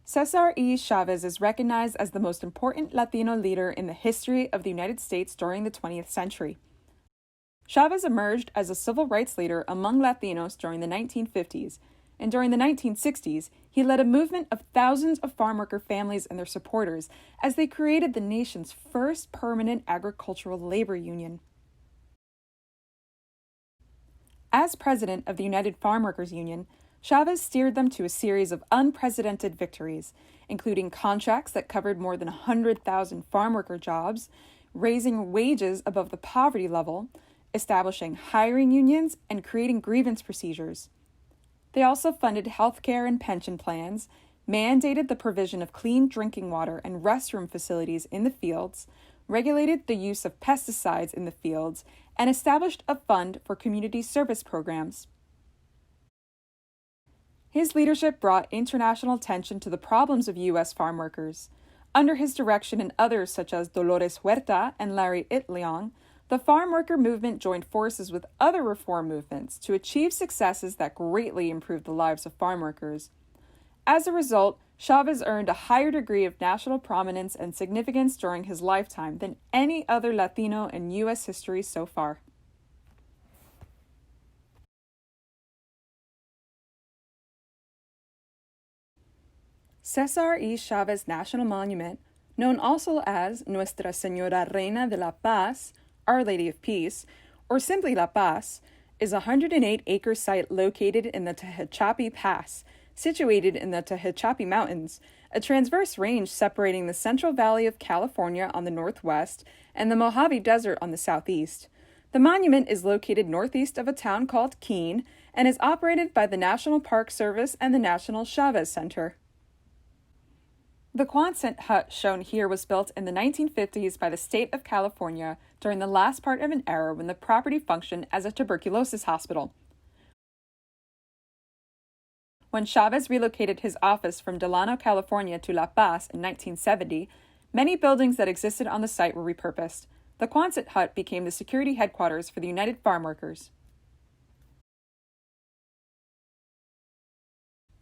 César E. Chavez is recognized as the most important Latino leader in the history of the United States during the 20th century. Chavez emerged as a civil rights leader among Latinos during the 1950s, and during the 1960s, he led a movement of thousands of farmworker families and their supporters as they created the nation's first permanent agricultural labor union. As president of the United Farmworkers Union, Chavez steered them to a series of unprecedented victories, including contracts that covered more than 100,000 farmworker jobs, raising wages above the poverty level, establishing hiring unions, and creating grievance procedures. They also funded health care and pension plans, mandated the provision of clean drinking water and restroom facilities in the fields, regulated the use of pesticides in the fields, and established a fund for community service programs. His leadership brought international attention to the problems of U.S. farm workers. Under his direction and others such as Dolores Huerta and Larry Itliong, the farm worker movement joined forces with other reform movements to achieve successes that greatly improved the lives of farm workers. As a result, Chavez earned a higher degree of national prominence and significance during his lifetime than any other Latino in U.S. history so far. César E. Chavez National Monument, known also as Nuestra Señora Reina de la Paz, Our Lady of Peace, or simply La Paz, is a 108-acre site located in the Tehachapi Pass, situated in the Tehachapi Mountains, a transverse range separating the Central Valley of California on the northwest and the Mojave Desert on the southeast. The monument is located northeast of a town called Keene and is operated by the National Park Service and the National Chavez Center. The Quonset hut shown here was built in the 1950s by the state of California during the last part of an era when the property functioned as a tuberculosis hospital. When Chavez relocated his office from Delano, California to La Paz in 1970, many buildings that existed on the site were repurposed. The Quonset hut became the security headquarters for the United Farm Workers.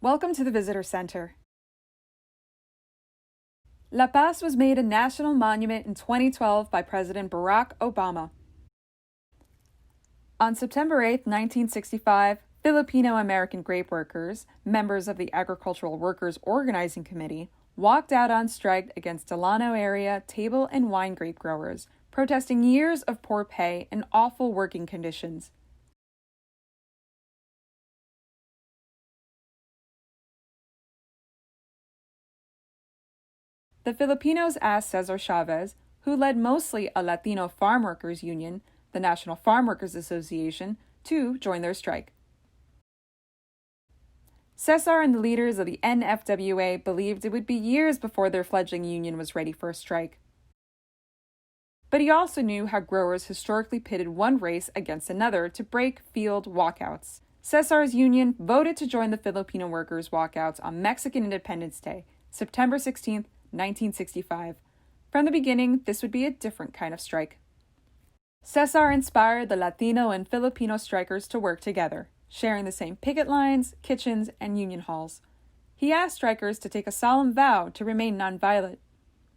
Welcome to the Visitor Center. La Paz was made a national monument in 2012 by President Barack Obama. On September 8, 1965, Filipino-American grape workers, members of the Agricultural Workers Organizing Committee, walked out on strike against Delano area table and wine grape growers, protesting years of poor pay and awful working conditions. The Filipinos asked Cesar Chavez, who led mostly a Latino farm workers union, the National Farm Workers Association, to join their strike. Cesar and the leaders of the NFWA believed it would be years before their fledgling union was ready for a strike. But he also knew how growers historically pitted one race against another to break field walkouts. Cesar's union voted to join the Filipino workers' walkouts on Mexican Independence Day, September 16, 1965. From the beginning, this would be a different kind of strike. Cesar inspired the Latino and Filipino strikers to work together, sharing the same picket lines, kitchens, and union halls. He asked strikers to take a solemn vow to remain nonviolent.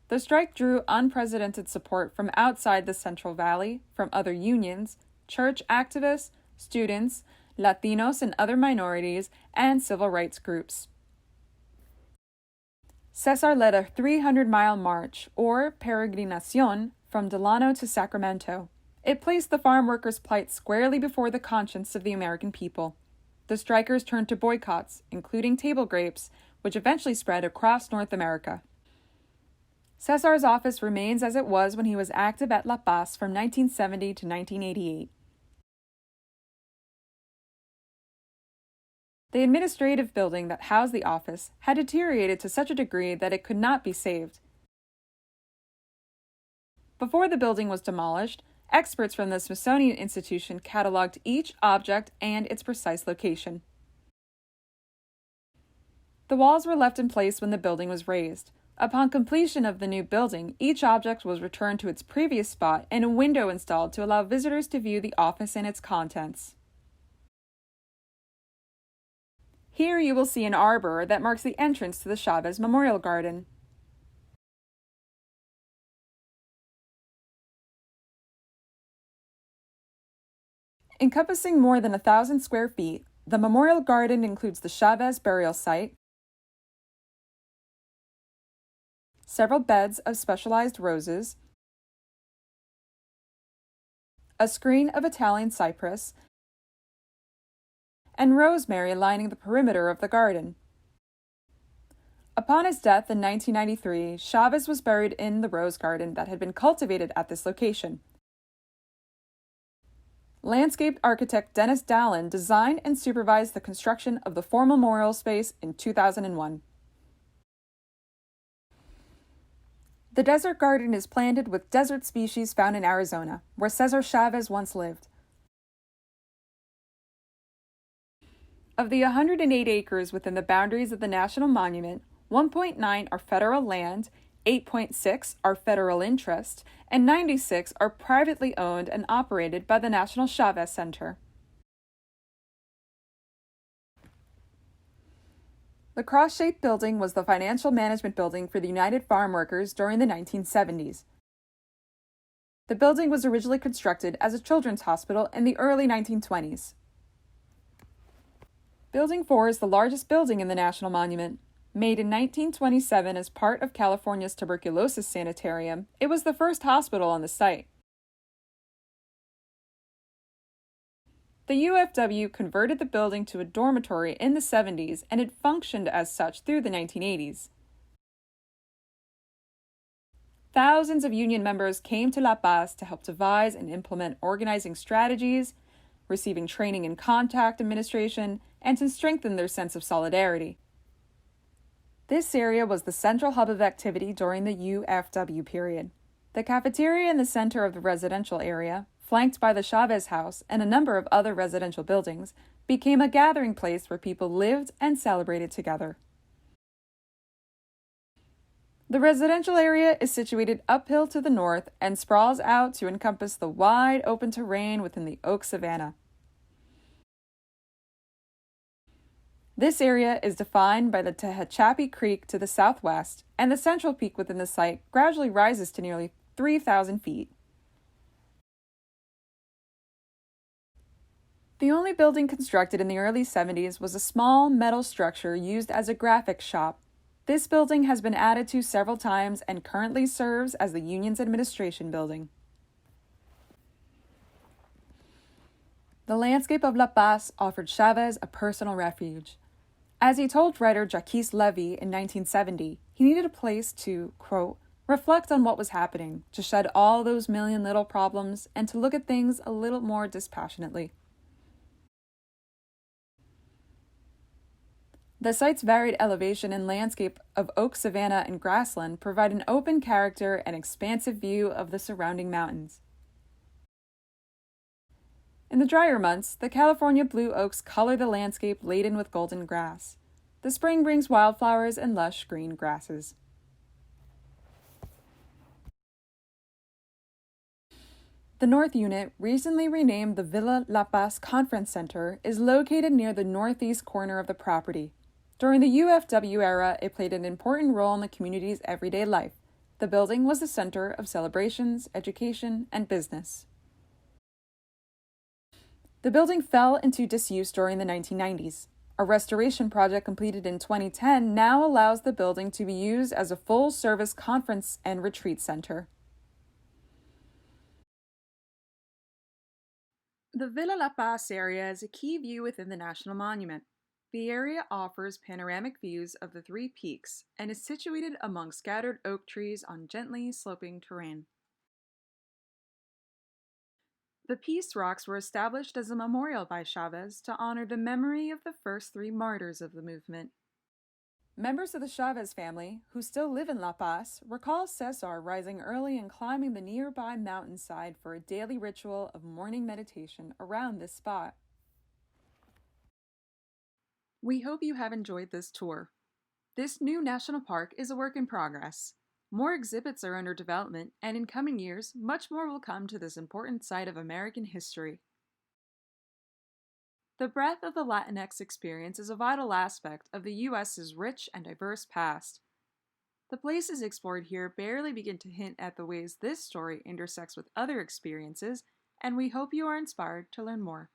The strike drew unprecedented support from outside the Central Valley, from other unions, church activists, students, Latinos and other minorities, and civil rights groups. Cesar led a 300-mile march, or peregrinación, from Delano to Sacramento. It placed the farm workers' plight squarely before the conscience of the American people. The strikers turned to boycotts, including table grapes, which eventually spread across North America. Cesar's office remains as it was when he was active at La Paz from 1970 to 1988. The administrative building that housed the office had deteriorated to such a degree that it could not be saved. Before the building was demolished, experts from the Smithsonian Institution cataloged each object and its precise location. The walls were left in place when the building was raised. Upon completion of the new building, each object was returned to its previous spot and a window installed to allow visitors to view the office and its contents. Here you will see an arbor that marks the entrance to the Chavez Memorial Garden. Encompassing more than 1,000 square feet, the Memorial Garden includes the Chavez burial site, several beds of specialized roses, a screen of Italian cypress, and rosemary lining the perimeter of the garden. Upon his death in 1993, Chavez was buried in the rose garden that had been cultivated at this location. Landscape architect Dennis Dallin designed and supervised the construction of the former memorial space in 2001. The desert garden is planted with desert species found in Arizona, where César Chávez once lived. Of the 108 acres within the boundaries of the National Monument, 1.9 are federal land, 8.6 are federal interest, and 96 are privately owned and operated by the National Chavez Center. The cross-shaped building was the financial management building for the United Farm Workers during the 1970s. The building was originally constructed as a children's hospital in the early 1920s. Building 4 is the largest building in the National Monument. Made in 1927 as part of California's tuberculosis sanitarium, it was the first hospital on the site. The UFW converted the building to a dormitory in the 70s, and it functioned as such through the 1980s. Thousands of union members came to La Paz to help devise and implement organizing strategies, receiving training in contact administration, and to strengthen their sense of solidarity. This area was the central hub of activity during the UFW period. The cafeteria in the center of the residential area, flanked by the Chavez House and a number of other residential buildings, became a gathering place where people lived and celebrated together. The residential area is situated uphill to the north and sprawls out to encompass the wide open terrain within the oak savanna. This area is defined by the Tehachapi Creek to the southwest, and the central peak within the site gradually rises to nearly 3,000 feet. The only building constructed in the early 70s was a small metal structure used as a graphics shop. This building has been added to several times and currently serves as the union's administration building. The landscape of La Paz offered Chavez a personal refuge. As he told writer Jacques Levy in 1970, he needed a place to, quote, reflect on what was happening, to shed all those million little problems, and to look at things a little more dispassionately. The site's varied elevation and landscape of oak savanna and grassland provide an open character and expansive view of the surrounding mountains. In the drier months, the California blue oaks color the landscape laden with golden grass. The spring brings wildflowers and lush green grasses. The North Unit, recently renamed the Villa La Paz Conference Center, is located near the northeast corner of the property. During the UFW era, it played an important role in the community's everyday life. The building was the center of celebrations, education, and business. The building fell into disuse during the 1990s. A restoration project completed in 2010 now allows the building to be used as a full-service conference and retreat center. The Villa La Paz area is a key view within the National Monument. The area offers panoramic views of the three peaks and is situated among scattered oak trees on gently sloping terrain. The Peace Rocks were established as a memorial by Chavez to honor the memory of the first three martyrs of the movement. Members of the Chavez family, who still live in La Paz, recall César rising early and climbing the nearby mountainside for a daily ritual of morning meditation around this spot. We hope you have enjoyed this tour. This new national park is a work in progress. More exhibits are under development, and in coming years, much more will come to this important site of American history. The breadth of the Latinx experience is a vital aspect of the U.S.'s rich and diverse past. The places explored here barely begin to hint at the ways this story intersects with other experiences, and we hope you are inspired to learn more.